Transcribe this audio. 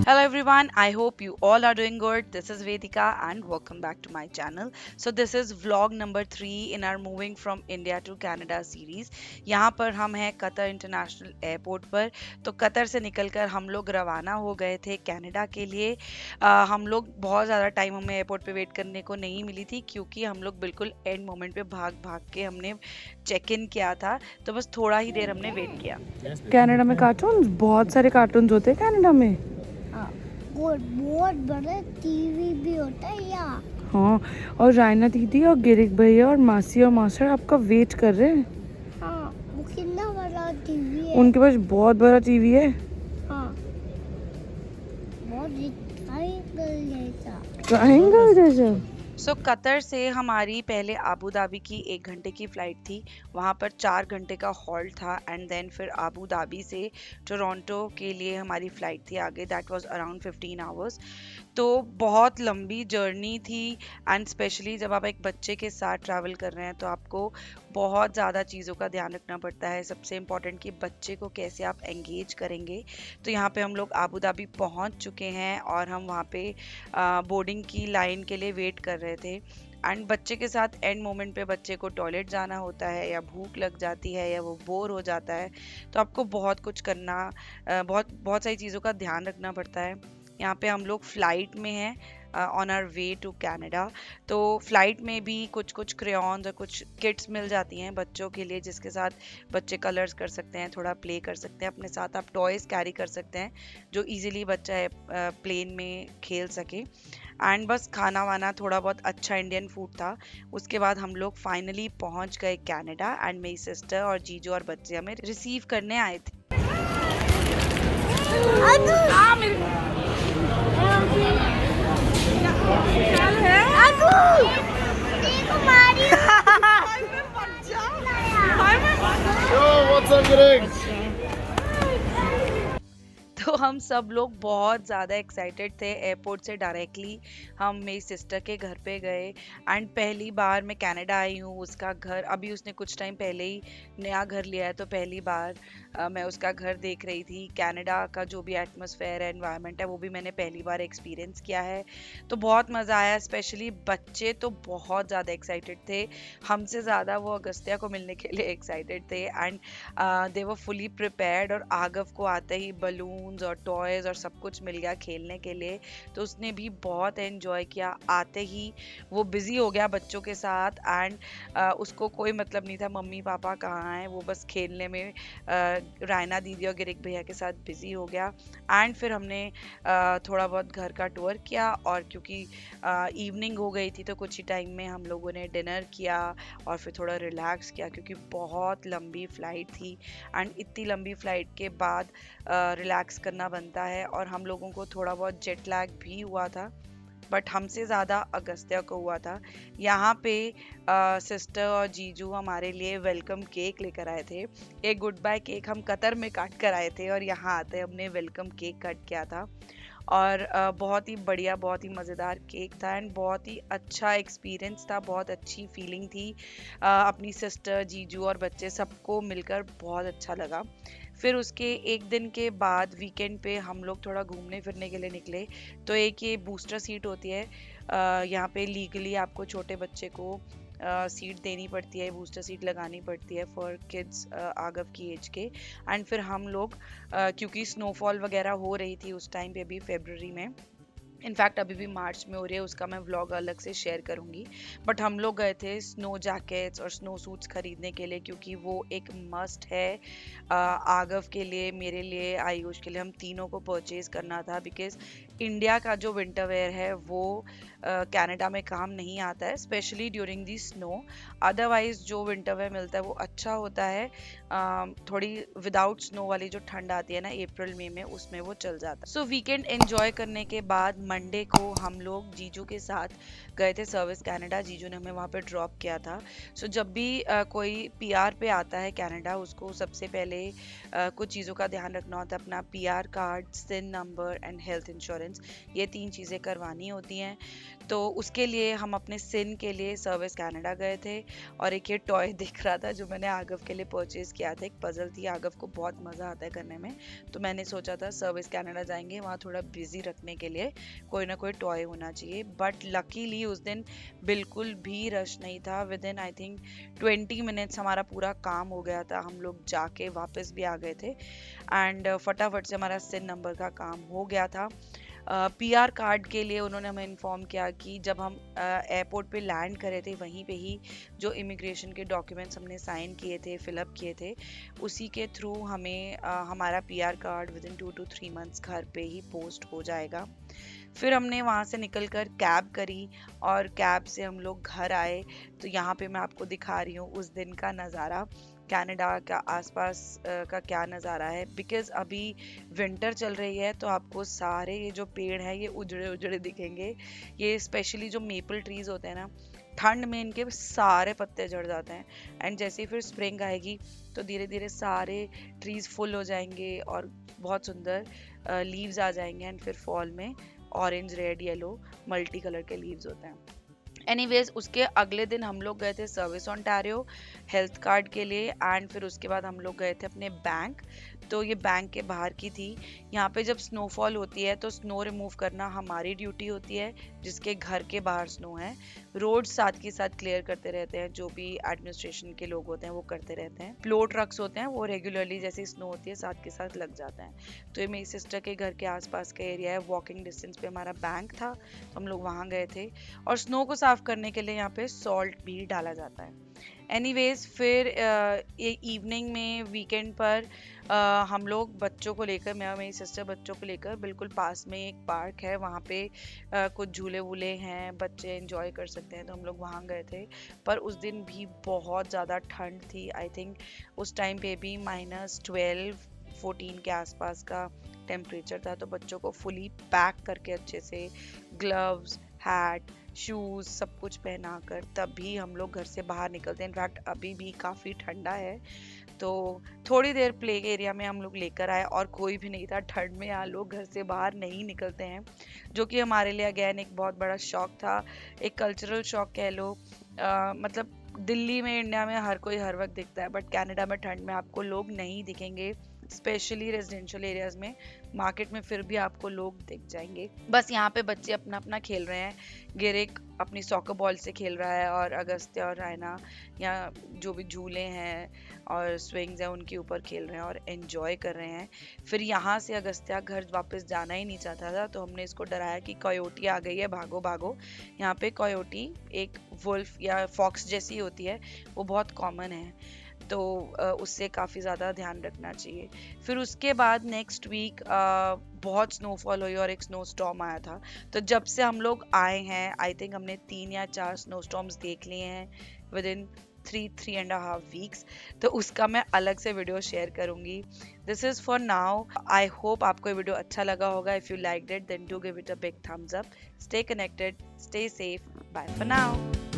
Hello everyone, I hope you all are doing good. This is Vedika and welcome back to my channel. So this is vlog number 3 in our moving from India to Canada series. यहाँ पर हम हैं Qatar international airport पर। तो Qatar से निकलकर हम लोग रवाना हो गए थे कनाडा के लिए। हम लोग बहुत ज़्यादा टाइम हमें एयरपोर्ट पे वेट करने को नहीं मिली थी क्योंकि हम लोग बिल्कुल एंड मोमेंट पे भाग भाग के हमने चेक इन किया था। तो बस थोड़ा ही देर हमने वेट किया। कनाडा में कार्टून बहुत सारे कार्टून होते हैं कनाडा में। हाँ, और बहुत बड़ा टीवी भी होता है यहाँ। हाँ, और रायना दीदी और गिरिक भैया और मासी और मास्टर आपका वेट कर रहे हैं। हाँ, वो कितना बड़ा टीवी है। उनके पास बहुत बड़ा टीवी है। हाँ, बहुत ट्रायंगल जैसा। सो कतर से हमारी पहले अबू धाबी की 1 घंटे की फ़्लाइट थी। वहाँ पर 4 घंटे का हॉल्ट था एंड देन फिर अबू धाबी से टोरंटो के लिए हमारी फ़्लाइट थी आगे। That was around 15 hours. तो बहुत लंबी जर्नी थी एंड स्पेशली जब आप एक बच्चे के साथ ट्रैवल कर रहे हैं तो आपको बहुत ज़्यादा चीज़ों का ध्यान रखना पड़ता है। सबसे इम्पॉर्टेंट कि बच्चे को कैसे आप एंगेज करेंगे। तो यहाँ पे हम लोग अबू धाबी पहुँच चुके हैं और हम वहाँ पे बोर्डिंग की लाइन के लिए वेट कर रहे थे। एंड बच्चे के साथ एंड मोमेंट पे बच्चे को टॉयलेट जाना होता है या भूख लग जाती है या वो बोर हो जाता है। तो आपको बहुत कुछ करना बहुत बहुत सारी चीज़ों का ध्यान रखना पड़ता है। यहाँ पे हम लोग फ़्लाइट में हैं on our way to Canada. तो फ़्लाइट में भी कुछ कुछ क्रेयॉन्स और कुछ किट्स मिल जाती हैं बच्चों के लिए जिसके साथ बच्चे कलर्स कर सकते हैं, थोड़ा प्ले कर सकते हैं। अपने साथ आप टॉयज़ कैरी कर सकते हैं जो इजीली बच्चा प्लेन में खेल सके। एंड बस खाना वाना थोड़ा बहुत अच्छा इंडियन फूड था। उसके बाद हम लोग फाइनली पहुंच गए कनाडा एंड मेरी सिस्टर और जीजू और बच्चे हमें रिसीव करने आए थे। What's up, Greg? तो हम सब लोग बहुत ज़्यादा एक्साइटेड थे। एयरपोर्ट से डायरेक्टली हम मेरी सिस्टर के घर पे गए एंड पहली बार मैं कनाडा आई हूँ। उसका घर अभी उसने कुछ टाइम पहले ही नया घर लिया है तो पहली बार मैं उसका घर देख रही थी। कनाडा का जो भी एटमॉस्फेयर है, एनवायरनमेंट है, वो भी मैंने पहली बार एक्सपीरियंस किया है। तो बहुत मज़ा आया। स्पेशली बच्चे तो बहुत ज़्यादा एक्साइटेड थे। हमसे ज़्यादा वो अगस्त्या को मिलने के लिए एक्साइटेड थे and they were fully prepared. और आगव को आते ही बलून्स और टॉयज और सब कुछ मिल गया खेलने के लिए। तो उसने भी बहुत एंजॉय किया। आते ही वो बिजी हो गया बच्चों के साथ एंड उसको कोई मतलब नहीं था मम्मी पापा कहाँ हैं। वो बस खेलने में रायना दीदी और गिरिक भैया के साथ बिजी हो गया। एंड फिर हमने थोड़ा बहुत घर का टूर किया और क्योंकि इवनिंग हो गई थी तो कुछ ही टाइम में हम लोगों ने डिनर किया और फिर थोड़ा रिलैक्स किया क्योंकि बहुत लंबी फ़्लाइट थी एंड इतनी लंबी फ़्लाइट के बाद रिलैक्स करना बनता है। और हम लोगों को थोड़ा बहुत जेट लैग भी हुआ था बट हमसे ज़्यादा अगस्त्या को हुआ था। यहाँ पे सिस्टर और जीजू हमारे लिए वेलकम केक लेकर आए थे। एक गुड बाय केक हम कतर में काट कर आए थे और यहाँ आते हमने वेलकम केक कट किया था। और बहुत ही बढ़िया, बहुत ही मज़ेदार केक था एंड बहुत ही अच्छा एक्सपीरियंस था। बहुत अच्छी फीलिंग थी। अपनी सिस्टर, जीजू और बच्चे सबको मिलकर बहुत अच्छा लगा। फिर उसके एक दिन के बाद वीकेंड पे हम लोग थोड़ा घूमने फिरने के लिए निकले। तो एक ये बूस्टर सीट होती है। यहाँ पे लीगली आपको छोटे बच्चे को सीट देनी पड़ती है, बूस्टर सीट लगानी पड़ती है फॉर किड्स आगव की एज के। एंड फिर हम लोग क्योंकि स्नोफॉल वगैरह हो रही थी उस टाइम पे भी फरवरी में, इनफैक्ट अभी भी मार्च में हो रही है, उसका मैं व्लॉग अलग से शेयर करूंगी। बट हम लोग गए थे स्नो जैकेट्स और स्नो सूट्स खरीदने के लिए क्योंकि वो एक मस्ट है आगव के लिए, मेरे लिए, आयुष के लिए। हम तीनों को परचेज करना था बिकॉज इंडिया का जो विंटर वेयर है वो कनाडा में काम नहीं आता है, specially during the snow. Otherwise जो विंटर वेयर मिलता है वो अच्छा होता है। थोड़ी विदाउट स्नो वाली जो ठंड आती है ना अप्रैल मई में, उसमें वो चल जाता है। सो वीकेंड एंजॉय करने के बाद मंडे को हम लोग जीजू के साथ गए थे सर्विस कनाडा। जीजू ने हमें वहाँ पे ड्रॉप किया था। सो जब भी कोई पीआर पे आता है कनाडा, उसको सबसे पहले कुछ चीज़ों का ध्यान रखना होता है। अपना PR card, SIN number and health insurance, ये 3 चीज़ें करवानी होती हैं। तो उसके लिए हम अपने सिन के लिए सर्विस कनाडा गए थे। और एक ये टॉय दिख रहा था जो मैंने आगव के लिए परचेज किया था, एक पजल थी। आगव को बहुत मज़ा आता है करने में, तो मैंने सोचा था सर्विस कनाडा जाएंगे, वहाँ थोड़ा बिजी रखने के लिए कोई ना कोई टॉय होना चाहिए। बट लकीली उस दिन बिल्कुल भी रश नहीं था। With in I think 20 minutes हमारा पूरा काम हो गया था। हम लोग जाके वापस भी आ गए थे एंड फटाफट से हमारा सिन नंबर का काम हो गया था। पीआर कार्ड के लिए उन्होंने हमें इन्फॉर्म किया कि जब हम एयरपोर्ट पे लैंड करे थे, वहीं पे ही जो इमिग्रेशन के डॉक्यूमेंट्स हमने साइन किए थे, फिलअप किए थे, उसी के थ्रू हमें हमारा PR card with in 2 to 3 months घर पे ही पोस्ट हो जाएगा। फिर हमने वहाँ से निकलकर कैब करी और कैब से हम लोग घर आए। तो यहाँ पे मैं आपको दिखा रही हूँ उस दिन का नज़ारा, कनाडा का आसपास का क्या नज़ारा है। बिकॉज अभी विंटर चल रही है, तो आपको सारे ये जो पेड़ हैं ये उजड़े उजड़े दिखेंगे। ये स्पेशली जो मेपल ट्रीज होते हैं ना, ठंड में इनके सारे पत्ते झड़ जाते हैं। एंड जैसे ही फिर स्प्रिंग आएगी तो धीरे धीरे सारे ट्रीज फुल हो जाएंगे और बहुत सुंदर लीव्स आ जाएंगे। एंड फिर फॉल में orange, red, yellow multi colour के लीव्स होते हैं। एनीवेज, उसके अगले दिन हम लोग गए थे सर्विस ओंटारियो हेल्थ कार्ड के लिए। एंड फिर उसके बाद हम लोग गए थे अपने बैंक। तो ये बैंक के बाहर की थी। यहाँ पे जब स्नोफॉल होती है तो स्नो रिमूव करना हमारी ड्यूटी होती है, जिसके घर के बाहर स्नो है। रोड साथ के साथ क्लियर करते रहते हैं, जो भी एडमिनिस्ट्रेशन के लोग होते हैं वो करते रहते हैं। फ्लो ट्रक्स होते हैं, वो रेगुलरली जैसे स्नो होती है साथ के साथ लग जाते हैं। तो ये मेरी सिस्टर के घर के आसपास का एरिया है, वॉकिंग डिस्टेंस पे हमारा बैंक था, तो हम लोग वहाँ गए थे। और स्नो को साफ करने के लिए यहाँ पे सॉल्ट भी डाला जाता है। एनीवेज, फिर ये इवनिंग में वीकेंड पर हम लोग बच्चों को लेकर, मैं और मेरी सिस्टर बच्चों को लेकर, बिल्कुल पास में एक पार्क है, वहाँ पे कुछ झूले वूले हैं, बच्चे एंजॉय कर सकते हैं, तो हम लोग वहाँ गए थे। पर उस दिन भी बहुत ज़्यादा ठंड थी। आई थिंक उस टाइम पे भी -12-14 के आसपास का टेम्परेचर था। तो बच्चों को फुली पैक करके अच्छे से ग्लव्स, हैट, शूज़ सब कुछ पहना कर तभी हम लोग घर से बाहर निकलते हैं। इनफैक्ट अभी भी काफ़ी ठंडा है, तो थोड़ी देर प्ले एरिया में हम लोग लेकर आए और कोई भी नहीं था। ठंड में यहाँ लोग घर से बाहर नहीं निकलते हैं, जो कि हमारे लिए अगेन एक बहुत बड़ा शॉक था, एक कल्चरल शॉक कह लो। मतलब दिल्ली में, इंडिया में हर कोई हर वक्त दिखता है, बट कनाडा में ठंड में आपको लोग नहीं दिखेंगे, स्पेशली रेजिडेंशियल एरियाज में। मार्केट में फिर भी आपको लोग दिख जाएंगे। बस यहाँ पे बच्चे अपना अपना खेल रहे हैं। गिरिक अपनी सॉकर बॉल से खेल रहा है और अगस्त्य और रायना या जो भी झूले हैं और स्विंग्स हैं उनके ऊपर खेल रहे हैं और एंजॉय कर रहे हैं। फिर यहाँ से अगस्त्य घर वापस जाना ही नहीं चाहता था, तो हमने इसको डराया कि कोयोटी आ गई है, भागो भागो। यहाँ पे कोयोटी एक वुल्फ या फॉक्स जैसी होती है, वो बहुत कॉमन है, तो उससे काफ़ी ज़्यादा ध्यान रखना चाहिए। फिर उसके बाद नेक्स्ट वीक बहुत स्नोफॉल हुई और एक स्नो स्टॉर्म आया था। तो जब से हम लोग आए हैं, आई थिंक हमने 3 या 4 स्नो स्टॉर्म्स देख लिए हैं विद इन 3.5 वीक्स। तो उसका मैं अलग से वीडियो शेयर करूंगी। This is for now. I hope आपको ये वीडियो अच्छा लगा होगा। If you liked it then do give it a big thumbs up. Stay connected, stay safe, bye for now.